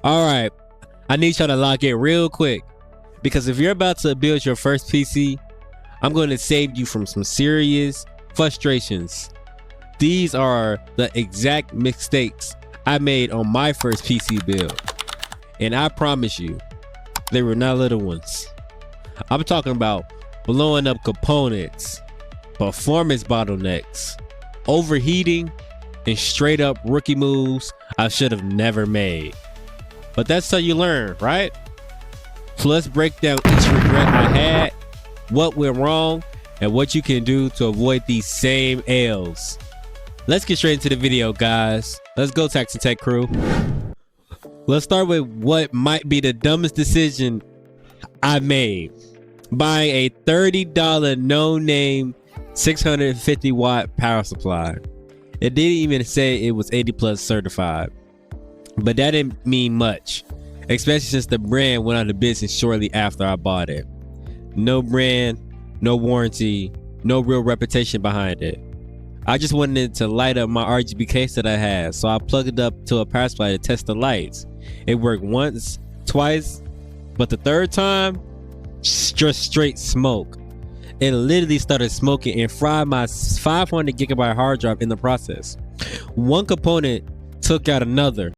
All right, I need y'all to lock in real quick, because if you're about to build your first PC, I'm going to save you from some serious frustrations. These are the exact mistakes I made on my first PC build, and I promise you, they were not little ones. I'm talking about blowing up components, performance bottlenecks, overheating, and straight up rookie moves I should have never made. But that's how you learn, right? So let's break down each regret I had, what went wrong, and what you can do to avoid these same L's. Let's get straight into the video, guys. Let's go, Tax and Tech crew. Let's start with what might be the dumbest decision I made. Buying a $30 no-name 650 watt power supply. It didn't even say it was 80 plus certified, but that didn't mean much, especially since the brand went out of business shortly after I bought it. No brand, no warranty, no real reputation behind it. I just wanted to light up my RGB case that I had, so I plugged it up to a power supply to test the lights. It worked once, twice, but the third time, just straight smoke. It literally started smoking and fried my 500 gigabyte hard drive in the process. One component took out another.